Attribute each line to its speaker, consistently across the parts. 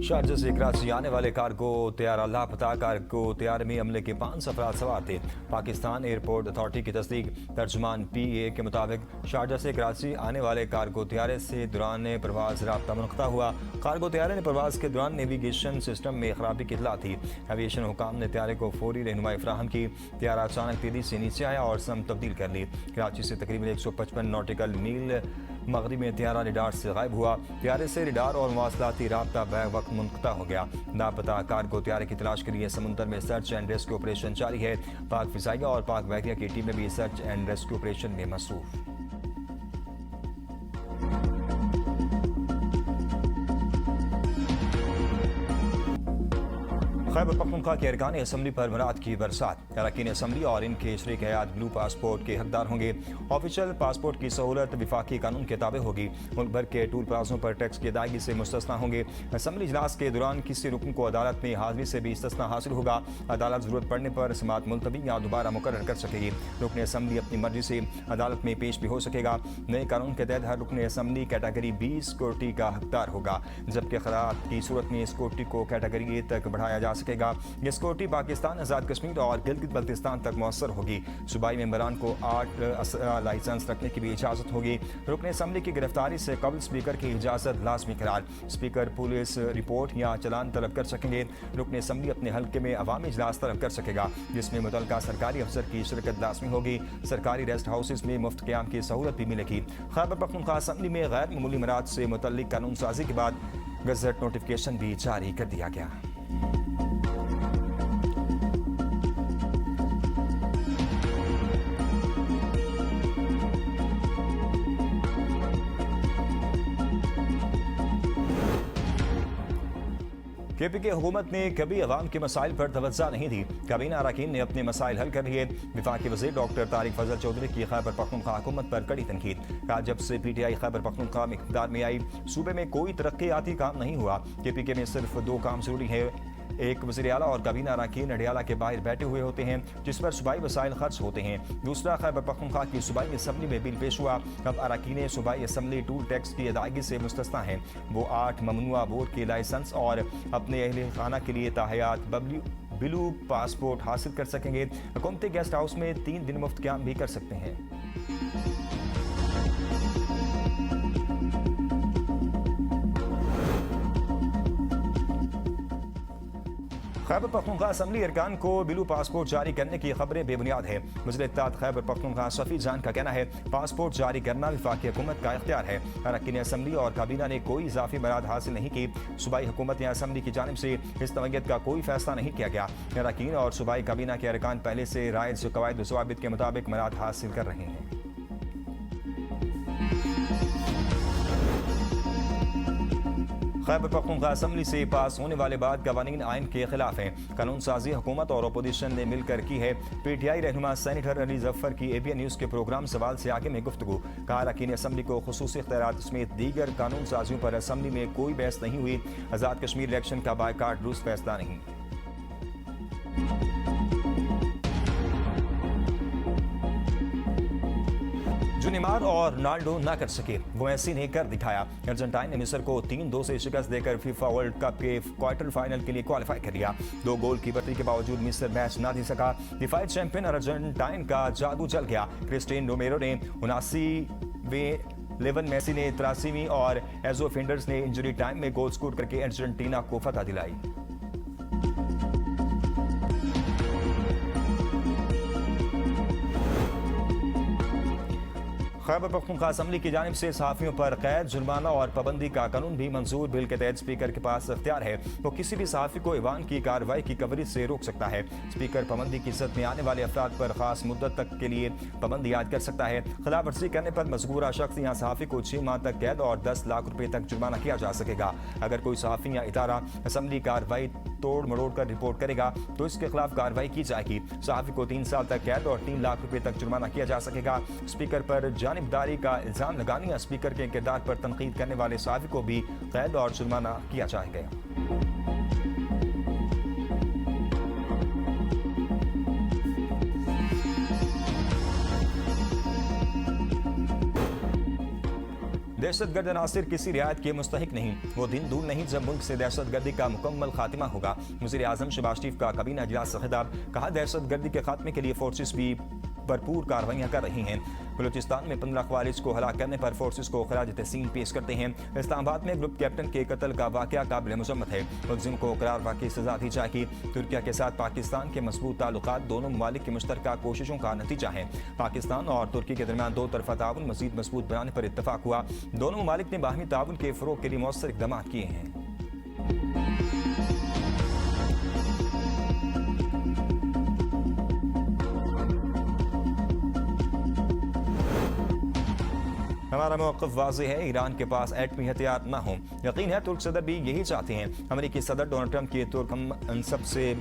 Speaker 1: Sharjah से कराची आने वाले कार्गो तैयारा लापता। कार्गो तैयारे में अमले के 5 अफराद सवार थे। पाकिस्तान एयरपोर्ट अथॉरिटी की तस्दीक। तर्जुमान PA के मुताबिक शारजा से कराची आने वाले कार्गो तैयारे से दौरान परवाज राब्ता मुनक़ता हुआ। कार्गो तैयारे ने परवाज के दौरान नेविगेशन सिस्टम में खराबी की इतला थी। एविएशन हुकाम ने तैयारे को फौरी रहनुमाई फराहम की। तैयारा अचानक तेजी से नीचे आया और सम तब्दील कर ली। कराची से तकरीबन 155 नॉटिकल मील मगरिब में तैयारा रिडार से गायब हुआ। तैयारे से रिडार और मवासलाती राब्ता बैक वक्त मुनक़ता हो गया। लापता कार्गो तैयारे की तलाश के लिए समुंदर में सर्च एंड रेस्क्यू ऑपरेशन जारी है। पाक फिजाइया और पाक बहरिया की टीमें भी सर्च एंड रेस्क्यू ऑपरेशन में मसरूफ। खैबर पख्तूनख्वा के अरकान असम्बली पर मराद की बरसात। अरकान असम्बली और इनके शरीक हयात ब्लू पासपोर्ट के हकदार होंगे। ऑफिशियल पासपोर्ट की सहूलत विफाकी कानून के ताबे होगी। मुल्क भर के टूल प्लाजों पर टैक्स की अदायगी से मुस्तस्ना होंगे। असम्बली इजलास के दौरान किसी रुकन को अदालत में हाजिरी से भी इस्तिस्ना हासिल होगा। अदालत जरूरत पड़ने पर समात मुलतवी या दोबारा मुकर्रर कर सकेगी। रुकन असम्बली अपनी मर्जी से अदालत में पेश भी हो सकेगा। नए कानून के तहत हर रुकन असम्बली कैटेगरी B सिक्योरिटी का हकदार होगा, जबकि खराब की सूरत में सिक्योरिटी को कैटेगरी A तक बढ़ाया जा सकेगा। ये सिक्योरिटी पाकिस्तान, आज़ाद कश्मीर और गिलगित बल्तिस्तान तक मौसर होगी। सूबाई मेंबरान को 8 लाइसेंस रखने की भी इजाज़त होगी। रुकन असम्बली की गिरफ्तारी से कबल स्पीकर की इजाज़त लाजमी करार। स्पीकर पुलिस रिपोर्ट या चलान तलब कर सकेंगे। रुकन असम्बली अपने हल्के में अवामी इजलास तलब कर सकेगा, जिसमें मुतल्लिका सरकारी अफसर की शिरकत लाजमी होगी। सरकारी रेस्ट हाउसेज में मुफ्त क़याम की सहूलत भी मिलेगी। खैबर पख्तूनख्वा असम्बली में गैर मामूली मराद से मुतल्लिक कानून साजी के बाद गज़ट नोटिफिकेशन भी जारी कर दिया गया। KP की हुकूमत ने कभी अवाम के मसाइल पर तवज्जो नहीं दी। काबीना अरकान ने अपने मसाइल हल कर लिए। विफाकी वज़ीर डॉक्टर तारिक फजल चौधरी की खैबर पख्तूनख्वा हुकूमत पर कड़ी तनकीद। कहा, जब से PTI खैबर पख्तूनख्वा में इक़्तिदार में आई, सूबे में कोई तरक्याती काम नहीं हुआ। KP में सिर्फ 2 काम जरूरी है। एक, वज़ीर आला और काबीना अरकान अडियाला के बाहर बैठे हुए होते हैं, जिस पर सूबाई वसाइल खर्च होते हैं। दूसरा, खैबर पख्तूनख्वा की सूबाई असम्बली में बिल पेश हुआ। अब अरकान सूबाई असम्बली टूल टैक्स की अदायगी से मुस्तस्ना हैं। वो 8 ममनुआ बोर्ड के लाइसेंस और अपने अहल खाना के लिए ताहयात ब्लू पासपोर्ट हासिल कर सकेंगे। हुकूमती गेस्ट हाउस में 3 दिन मुफ्त क़याम भी कर सकते हैं। खैबर पख्तूनख्वा असम्बली अरकान को ब्लू पासपोर्ट जारी करने की खबरें बेबुनियाद है। वज़ीर इत्तेहाद खैबर पख्तूनख्वा सफ़ी जान का कहना है, पासपोर्ट जारी करना विफाकी हुकूमत का इख्तियार है। अरकान असम्बली और काबीना ने कोई इजाफी मराद हासिल नहीं की। सूबाई हुकूमत या असम्बली की जानिब से इस नौयत का कोई फैसला नहीं किया गया। अरकान और सूबाई काबीना के अरकान पहले से राइज कवायद ज़वाबित के मुताबिक मराद हासिल कर रहे हैं। खैबर पख्तूनख्वा असम्बली से पास होने वाले बाद कवानीन आइन के खिलाफ हैं। कानून साजी हुकूमत और अपोजिशन ने मिलकर की है। PTI रहनुमा सेनेटर अली जफ़र की ABN न्यूज़ के प्रोग्राम सवाल से आगे में गुफ्तगू। कहा, अरकान असम्बली को खुसूसी इख्तियारात समेत दीगर कानून साजियों पर असम्बली में कोई बहस नहीं हुई। आज़ाद कश्मीर इलेक्शन का बायकाट दुरुस्त फैसला नहीं। जो नेमार और रोनाल्डो ना कर सके, वो मेसी ने कर दिखाया। अर्जेंटाइन ने मिस्र को 3-2 से शिकस्त देकर फीफा वर्ल्ड कप के क्वार्टर फाइनल के लिए क्वालिफाई कर लिया। 2 गोल की बढ़ती के बावजूद मिस्र मैच ना जीत सका। डिफाइड चैंपियन अर्जेंटाइन का जादू चल गया। क्रिस्टियानो रोमेरो ने 79वें, लेवन मेसी ने 83वीं और एजो फेंडर्स ने इंजरी टाइम में गोल स्कोर करके अर्जेंटीना को फतह दिलाई। खैबर पख्तूनख्वा असम्बली की जानिब से सहाफ़ियों पर कैद, जुर्माना और पाबंदी का कानून भी मंजूर। बिल के तहत स्पीकर के पास इख्तियार है, वो किसी भी सहाफ़ी को ईवान की कार्रवाई की कवरेज से रोक सकता है। स्पीकर पाबंदी की इज्जत में आने वाले अफराद पर खास मुद्दत तक के लिए पाबंदी आयद कर सकता है। खिलाफ वर्जी करने पर मज़कूरा शख्स या सहाफ़ी को 6 माह तक कैद और 10 लाख रुपये तक जुर्माना किया जा सकेगा। अगर कोई सहाफ़ी या इदारा असम्बली कार्रवाई तोड़ मरोड़ कर रिपोर्ट करेगा तो इसके खिलाफ कार्रवाई की जाएगी। सहाफ़ी को 3 साल तक कैद और 3 लाख रुपये तक जुर्माना किया जा सकेगा। स्पीकर पर जानिबदारी का इल्ज़ाम लगाने या स्पीकर के किरदार पर तनकीद करने वाले सहाफ़ी को भी कैद और जुर्माना किया जाएगा। दहशतगर्द अनासिर किसी रियायत के मुस्तहिक नहीं। वो दिन दूर नहीं जब मुल्क से दहशतगर्दी का मुकम्मल खात्मा होगा। वज़ीर आज़म शहबाज शरीफ का काबीना इजलास से खिताब। कहा, दहशतगर्दी के खात्मे के लिए फोर्सेस भी भरपूर कार्रवाइयाँ कर रही हैं। बलूचिस्तान में 15 खवारिज को हलाक करने पर फोर्सेस को खराज तहसीन पेश करते हैं। इस्लामाबाद में ग्रुप कैप्टन के कत्ल का वाक़या काबिल मज़म्मत है। मुलजिम को करार वाक़ई सजा दी जाएगी। तुर्किया के साथ पाकिस्तान के मजबूत ताल्लुकात दोनों ममालिक की मुश्तरका कोशिशों का नतीजा है। पाकिस्तान और तुर्की के दरमियान दो तरफा ताउन मज़ीद मजबूत बनाने पर इत्तफाक हुआ। दोनों ममालिक ने बाहमी ताउन के फ़रोग़ के लिए मौसर इक़दाम किए हैं। हमारा मौक़िफ़ वाज़ेह है, ईरान के पास एटमी हथियार न हो। यकीन है तुर्क सदर भी यही चाहते हैं। अमेरिकी सदर डोनाल्ड ट्रंप की तुर्क हमसब से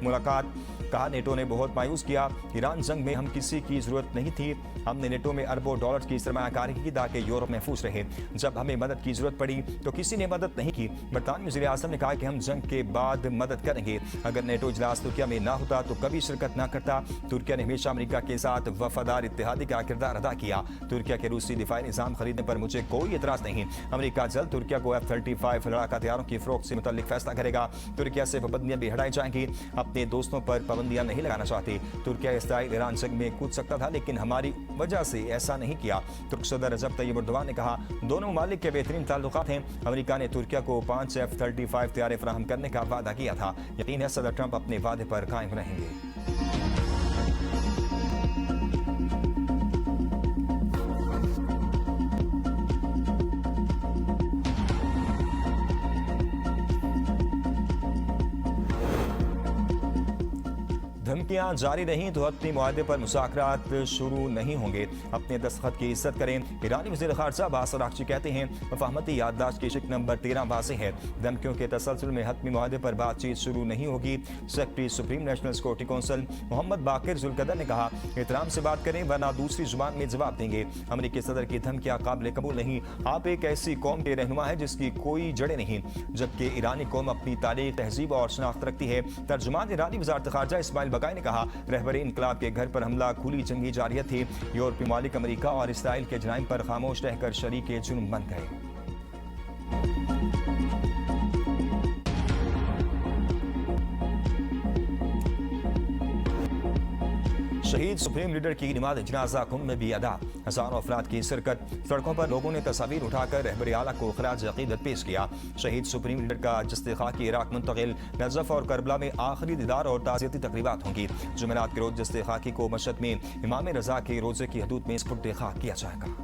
Speaker 1: मुलाकात। कहा, नेटो ने बहुत मायूस किया। ईरान जंग में हम किसी की ज़रूरत नहीं थी। हमने नेटो में अरबों डॉलर की सरमायाकारी की ताकि यूरोप महफूज रहे। जब हमें मदद की ज़रूरत पड़ी तो किसी ने मदद नहीं की। बरतानवी वज़ीर आज़म ने कहा कि हम जंग के बाद मदद करेंगे। अगर नेटो इजलास तुर्किया में ना होता तो कभी शिरकत ना करता। तुर्किया ने हमेशा अमेरिका के साथ वफादार इत्तेहादी का किरदार अदा किया। तुर्किया के रूसी दिफाई निज़ाम खरीदने पर मुझे कोई एतराज़ नहीं। अमेरिका जल्द तुर्किया को F-35 लड़ाका हथियारों की फ़रोख्त से मुतल्लिक फैसला करेगा। तुर्किया से पाबंदियाँ भी हटाई जाएंगी। अपने दोस्तों पर पाबंदियाँ नहीं लगाना चाहती। तुर्किया इसराइल ईरान जंग में कूद सकता था, लेकिन हमारी वजह से ऐसा नहीं किया। तुर्क सदर रजब तैयब एर्दोगान ने कहा, दोनों ममालिक के बेहतरीन ताल्लुकात हैं। अमेरिका ने तुर्किया को 5 F-35 तैयारे फराहम करने का वादा किया था। यकीन है सदर ट्रंप अपने वादे पर कायम रहेंगे। धमकियां जारी रहीं तो हतमी मुआहदे पर मुज़ाकरात शुरू नहीं होंगे। अपने दस्तखत की इज्जत करें। ईरानी वज़ीर ख़ारजा अब्बास अराग़ची कहते हैं, मफ़ाहमती याददाश्त की शिक नंबर 13 वाज़ेह है। धमकियों के तसलसल में हतमी मुआहदे पर बातचीत शुरू नहीं होगी। Secretary supreme national security council Mohammad Bagher Zolghadr ने कहा, एहतराम से बात करें वरना दूसरी जुबान में जवाब देंगे। अमेरिकी सदर की धमकियां काबिल कबूल नहीं। आप एक ऐसी कौम के रहनुमा है जिसकी कोई जड़ें नहीं, जबकि ईरानी कौम अपनी तारीख, तहजीब और शनाख्त रखती है। तर्जुमान ईरानी वज़ारत ख़ारजा इस्माइल बकाई ने कहा, रहबरे इनकलाब के घर पर हमला खुली जंगी जारियत थी। यूरोपीय ममालिक अमेरिका और इसराइल के जराइम पर खामोश रहकर शरीके जुर्म बन गए। शहीद सुप्रीम लीडर की नमाज जनाजा कुंभ में भी अदा। हजारों अफराद की शिरकत। सड़कों पर लोगों ने तस्वीर उठाकर रहबर आला को खराज अकीदत पेश किया। शहीद सुप्रीम लीडर का जस्ते खाकी इराक मुंतकिल। नजफ और करबला में आखिरी दीदार और ताज़ियती तकरीबात होंगी। जुमेरात के रोज जस्ते खाकी को मशहद में इमाम रजा के रोजे की हदूद में स्पुर्द खाक किया जाएगा।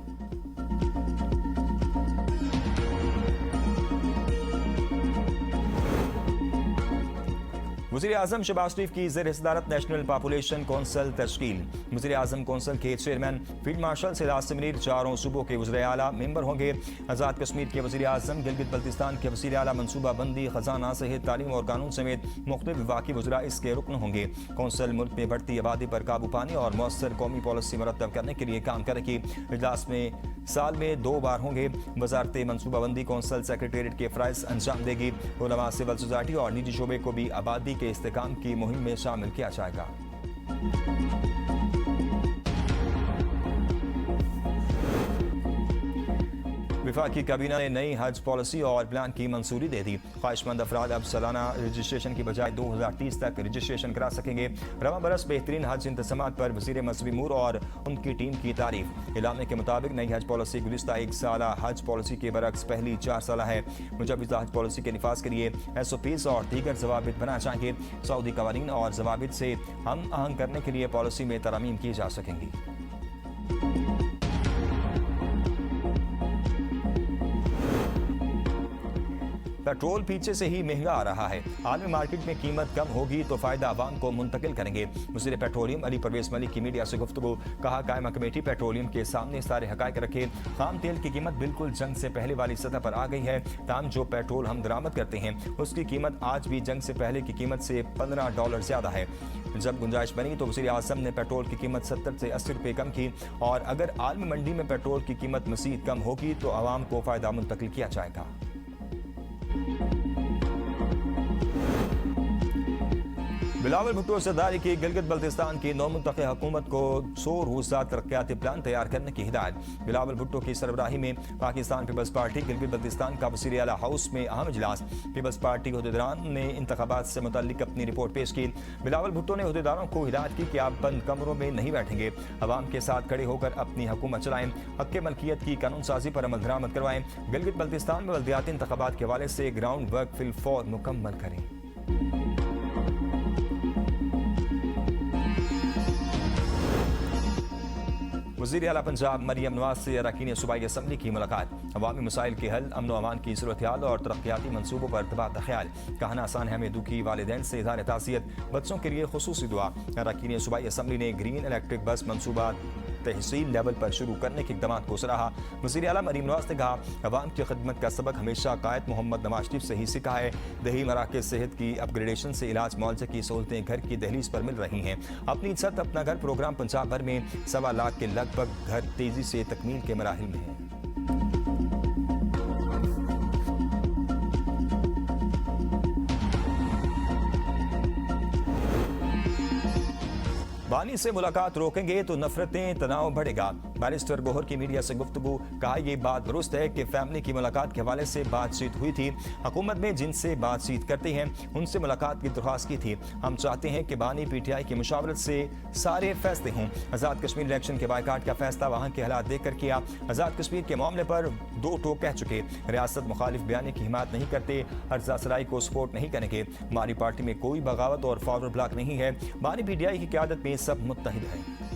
Speaker 1: वज़ीर आज़म शहबाज शरीफ की ज़ेर सदारत नेशनल पॉपुलेशन कौंसिल तश्कील। वज़ीर आज़म कौंसिल के चेयरमैन फील्ड मार्शल सिराज सिमरीर चारों सूबों के वज़ीर आला मेंबर होंगे। आज़ाद कश्मीर के वज़ीर आज़म, गिलगित बल्तिस्तान के वज़ीर आला, मनसूबा बंदी, खजाना, सेहत, तालीम और कानून समेत मुख्तलिफ विभागी वज़रा इसके रुकन होंगे। कौंसिल मुल्क में बढ़ती आबादी पर काबू पाने और मौसर कौमी पॉलिसी मुरतब करने के लिए काम करेगी। इजलास में साल में 2 बार होंगे। वजारत मनसूबाबंदी कौंसिल सेक्रेटेरिएट के फ़राइज़ अंजाम देगी। उलमा, सिविल सोसाइटी और निजी शोबे को भी आबादी के इस्तेकाम की मुहिम में शामिल किया जाएगा। वफाकी काबीना ने नई हज पॉलिसी और प्लान की मंजूरी दे दी। ख्वाहिशमंद अफराद अब सालाना रजिस्ट्रेशन की बजाय 2030 तक रजिस्ट्रेशन करा सकेंगे। रवा बरस बेहतरीन हज इंतज़ामात पर वज़ीर मज़हबी अमूर और उनकी टीम की तारीफ। इलामे के मुताबिक नई हज पॉलिसी गुज़िश्ता 1 साला हज पॉलिसी के बरक्स पहली 4 साला है। मुजवज़ा हज पॉलिसी के निफाज के लिए SOPs और दीगर ज़वाबित बनाए जाएंगे। सऊदी कवानीन और ज़वाबित से हम आहंग करने के लिए पॉलिसी में तरमीम की जा सकेंगी। पेट्रोल पीछे से ही महंगा आ रहा है। आलमी मार्केट में कीमत कम होगी तो फायदा आवाम को मुंतकिल करेंगे। वज़ीर पेट्रोलियम अली परवेज मलिक की मीडिया से गुफ्तगू। कहा, कायमा कमेटी पेट्रोलियम के सामने सारे हकायक रखे। खाम तेल की कीमत बिल्कुल जंग से पहले वाली सतह पर आ गई है। ताम जो पेट्रोल हम दरामद करते हैं उसकी कीमत आज भी जंग से पहले की कीमत से $15 ज्यादा है। जब गुंजाइश बनी तो वज़ीर आज़म ने पेट्रोल की कीमत 70 से 80 रुपये कम की और अगर आलमी मंडी में पेट्रोल की कीमत मज़ीद कम होगी तो आवाम को फायदा मुंतकिल किया जाएगा। बिलावल भुट्टो सरदारी की गिलगित बल्तिस्तान की नौमुंतखब हुकूमत को 100 रोज़ा तरक्याती प्लान तैयार करने की हिदायत। बिलावल भुट्टो की सरबराही में पाकिस्तान पीपल्स पार्टी गिलगित बल्तिस्तान का वज़ीर आला हाउस में अहम इजलास। पीपल्स पार्टी अहदेदारान ने इंतखाबात से मुतल्लिक अपनी रिपोर्ट पेश की। बिलावल भुट्टो ने अहदेदारों को हिदायत की कि आप बंद कमरों में नहीं बैठेंगे, अवाम के साथ खड़े होकर अपनी हुकूमत चलाएं, हक़ मलकियत की कानून साजी पर अमल दरामद करवाएं, गिलगित बल्तिस्तान में बल्दियाती इंतखाबात के हवाले से ग्राउंड वर्क फिलफौर मुकम्मल करें। वज़ीर आला पंजाब मरियम नवाज से अरकान सूबाई असम्बली की मुलाकात। अवामी मसाइल के हल, अमन व अमान की सूरत हाल और तरक्याती मनसूबों पर तबादला ख्याल। कहना आसान है हमें दुखी वालिदैन से इज़हार ताज़ियत, बच्चों के लिए खुसूसी दुआ। अरकान सूबाई असम्बली ने ग्रीन इलेक्ट्रिक बस मनसूबा तहसील लेवल पर शुरू करने के इक़दामात को सराहा। वज़ीर आला मरियम नवाज ने कहा, अवाम की खिदमत का सबक हमेशा कायद मोहम्मद नवाज शरीफ से ही सीखा है। दही मराकज़ सेहत की अपग्रेडेशन से इलाज मुआवजे की सहूलतें घर की दहलीज पर मिल रही हैं। अपनी छत अपना घर प्रोग्राम पंजाब भर में 1.25 लाख के लगभग घर तेजी से तकमील के मराहिल में है। बानी से मुलाकात रोकेंगे तो नफरतें तनाव बढ़ेगा। बैरिस्टर गोहर की मीडिया से गुफ्तगू। कहा, यह बात दुरुस्त है कि फैमिली की मुलाकात के हवाले से बातचीत हुई थी। हुकूमत में जिनसे बातचीत करते हैं उनसे मुलाकात की दरख्वास्त की थी। हम चाहते हैं कि बानी PTI की मुशावरत से सारे फैसले हों। आज़ाद कश्मीर इलेक्शन के बायकाट का फैसला वहाँ के हालात देख कर किया। आज़ाद कश्मीर के मामले पर 2 टोक कह चुके। रियासत मुखालिफ बयानी की हिमायत नहीं करते, अर्जा सराई को सपोर्ट नहीं करेंगे। हमारी पार्टी में कोई बगावत और फॉरवर्ड ब्लॉक नहीं है। बानी PTI की क़यादत में सब मुत्तहिद है।